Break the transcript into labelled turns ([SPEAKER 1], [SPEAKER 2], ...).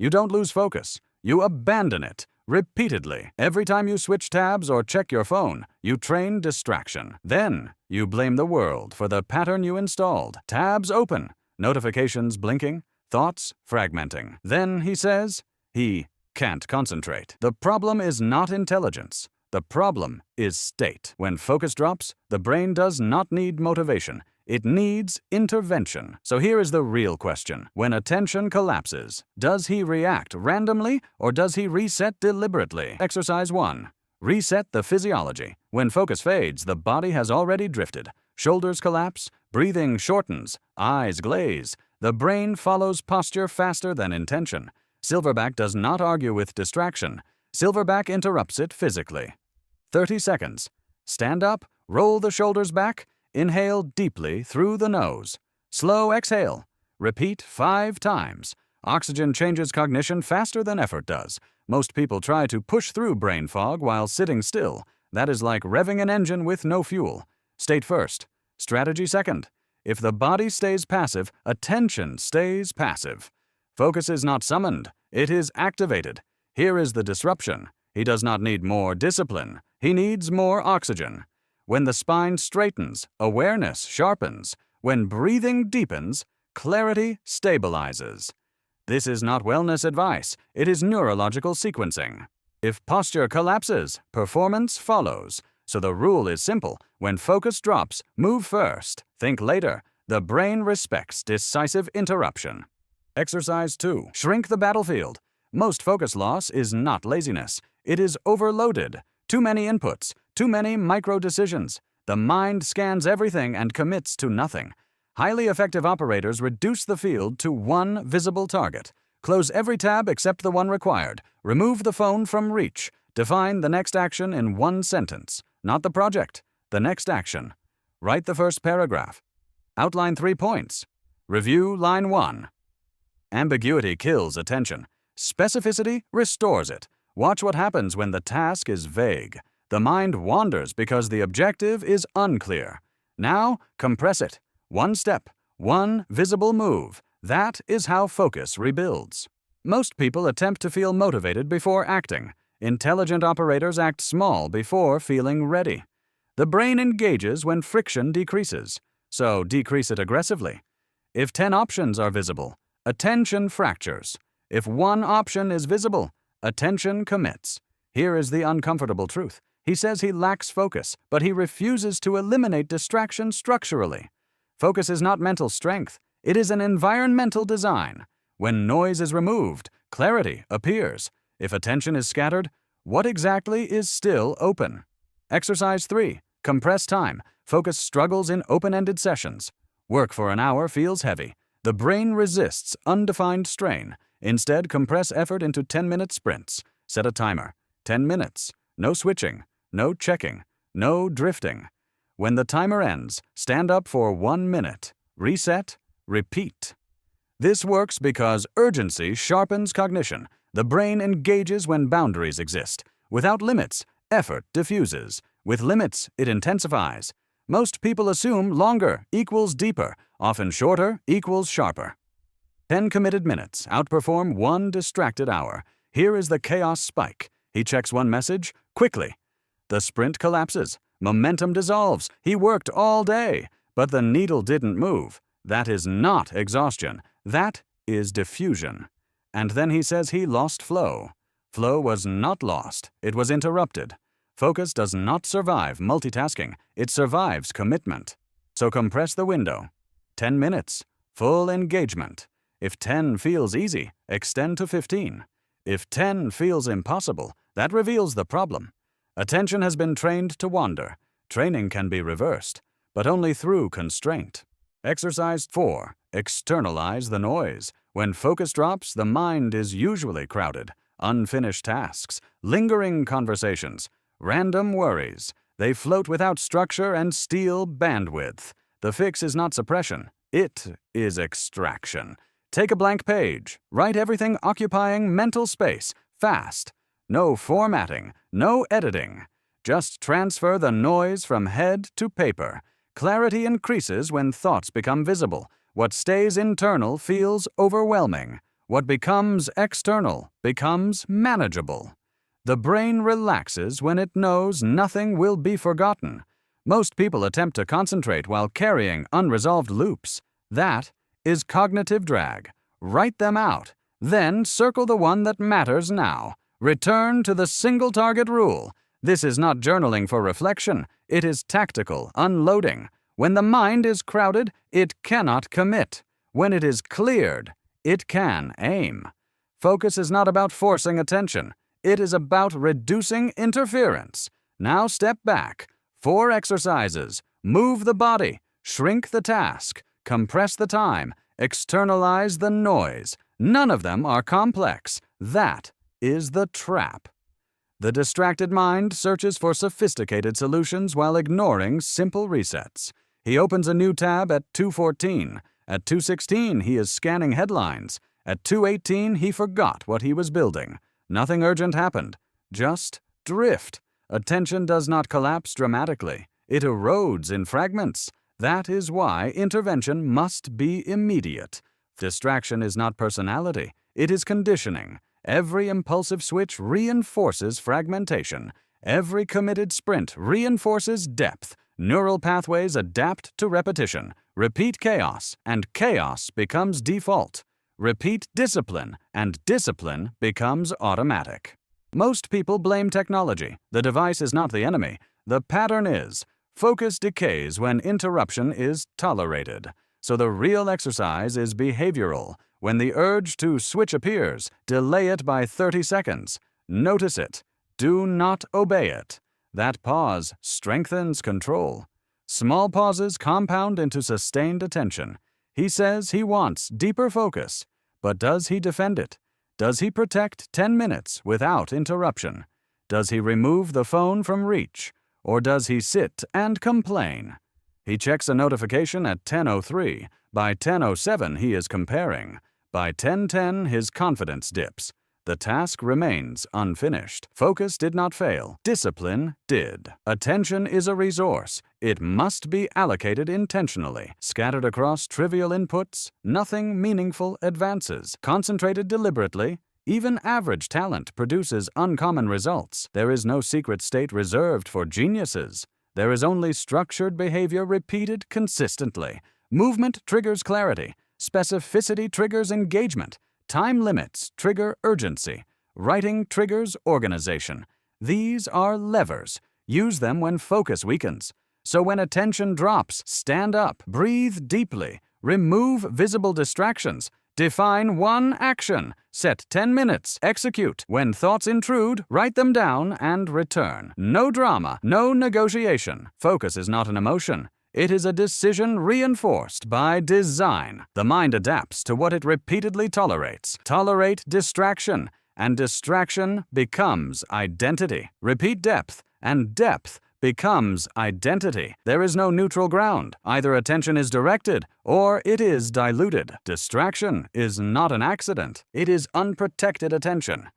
[SPEAKER 1] You don't lose focus. You abandon it repeatedly. Every time you switch tabs or check your phone, you train distraction. Then, you blame the world for the pattern you installed. Tabs open, notifications blinking, thoughts fragmenting. Then, he says, he can't concentrate. The problem is not intelligence. The problem is state. When focus drops, the brain does not need motivation. It needs intervention. So here is the real question. When attention collapses, does he react randomly or does he reset deliberately? Exercise 1. Reset the physiology. When focus fades, the body has already drifted. Shoulders collapse, breathing shortens, eyes glaze. The brain follows posture faster than intention. SilverBack does not argue with distraction. SilverBack interrupts it physically. 30 seconds. Stand up, roll the shoulders back, inhale deeply through the nose. Slow exhale. Repeat 5 times. Oxygen changes cognition faster than effort does. Most people try to push through brain fog while sitting still. That is like revving an engine with no fuel. State first. Strategy second. If the body stays passive, attention stays passive. Focus is not summoned. It is activated. Here is the disruption. He does not need more discipline. He needs more oxygen. When the spine straightens, awareness sharpens. When breathing deepens, clarity stabilizes. This is not wellness advice. It is neurological sequencing. If posture collapses, performance follows. So the rule is simple. When focus drops, move first. Think later. The brain respects decisive interruption. Exercise 2. Shrink the battlefield. Most focus loss is not laziness. It is overloaded. Too many inputs. Too many micro-decisions. The mind scans everything and commits to nothing. Highly effective operators reduce the field to one visible target. Close every tab except the one required. Remove the phone from reach. Define the next action in one sentence. Not the project. The next action. Write the first paragraph. Outline 3 points. Review line 1. Ambiguity kills attention. Specificity restores it. Watch what happens when the task is vague. The mind wanders because the objective is unclear. Now, compress it. One step, one visible move. That is how focus rebuilds. Most people attempt to feel motivated before acting. Intelligent operators act small before feeling ready. The brain engages when friction decreases, so decrease it aggressively. If 10 options are visible, attention fractures. If one option is visible, attention commits. Here is the uncomfortable truth. He says he lacks focus, but he refuses to eliminate distraction structurally. Focus is not mental strength. It is an environmental design. When noise is removed, clarity appears. If attention is scattered, what exactly is still open? Exercise 3. Compress time. Focus struggles in open-ended sessions. Work for an hour feels heavy. The brain resists undefined strain. Instead, compress effort into 10-minute sprints. Set a timer. 10 minutes. No switching. No checking. No drifting. When the timer ends, stand up for 1 minute. Reset. Repeat. This works because urgency sharpens cognition. The brain engages when boundaries exist. Without limits, effort diffuses. With limits, it intensifies. Most people assume longer equals deeper. Often shorter equals sharper. 10 committed minutes outperform 1 distracted hour. Here is the chaos spike. He checks one message quickly. The sprint collapses. Momentum dissolves. He worked all day, but the needle didn't move. That is not exhaustion. That is diffusion. And then he says he lost flow. Flow was not lost. It was interrupted. Focus does not survive multitasking. It survives commitment. So compress the window. 10 minutes. Full engagement. If 10 feels easy, extend to 15. If 10 feels impossible, that reveals the problem. Attention has been trained to wander. Training can be reversed, but only through constraint. Exercise 4. Externalize the noise. When focus drops, the mind is usually crowded. Unfinished tasks, lingering conversations, random worries. They float without structure and steal bandwidth. The fix is not suppression. It is extraction. Take a blank page. Write everything occupying mental space, fast. No formatting, no editing. Just transfer the noise from head to paper. Clarity increases when thoughts become visible. What stays internal feels overwhelming. What becomes external becomes manageable. The brain relaxes when it knows nothing will be forgotten. Most people attempt to concentrate while carrying unresolved loops. That is cognitive drag. Write them out. Then circle the one that matters now. Return to the single target rule. This is not journaling for reflection. It is tactical unloading. When the mind is crowded, it cannot commit. When it is cleared, it can aim. Focus is not about forcing attention. It is about reducing interference. Now step back. 4 exercises. Move the body. Shrink the task. Compress the time. Externalize the noise. None of them are complex. That is the trap. The distracted mind searches for sophisticated solutions while ignoring simple resets. He opens a new tab at 2:14. At 2:16, he is scanning headlines. At 2:18, he forgot what he was building. Nothing urgent happened. Just drift. Attention does not collapse dramatically. It erodes in fragments. That is why intervention must be immediate. Distraction is not personality. It is conditioning. Every impulsive switch reinforces fragmentation. Every committed sprint reinforces depth. Neural pathways adapt to repetition. Repeat chaos, and chaos becomes default. Repeat discipline, and discipline becomes automatic. Most people blame technology. The device is not the enemy. The pattern is. Focus decays when interruption is tolerated. So the real exercise is behavioral. When the urge to switch appears, delay it by 30 seconds. Notice it. Do not obey it. That pause strengthens control. Small pauses compound into sustained attention. He says he wants deeper focus. But does he defend it? Does he protect 10 minutes without interruption? Does he remove the phone from reach? Or does he sit and complain? He checks a notification at 10:03. By 10:07, he is comparing. By 10:10, his confidence dips. The task remains unfinished. Focus did not fail. Discipline did. Attention is a resource. It must be allocated intentionally. Scattered across trivial inputs, nothing meaningful advances. Concentrated deliberately, even average talent produces uncommon results. There is no secret state reserved for geniuses. There is only structured behavior repeated consistently. Movement triggers clarity. Specificity triggers engagement. Time limits trigger urgency. Writing triggers organization. These are levers. Use them when focus weakens. So when attention drops, stand up, breathe deeply, remove visible distractions, define one action, set 10 minutes, execute. When thoughts intrude, write them down and return. No drama, no negotiation. Focus is not an emotion. It is a decision reinforced by design. The mind adapts to what it repeatedly tolerates. Tolerate distraction, and distraction becomes identity. Repeat depth, and depth becomes identity. There is no neutral ground. Either attention is directed, or it is diluted. Distraction is not an accident. It is unprotected attention.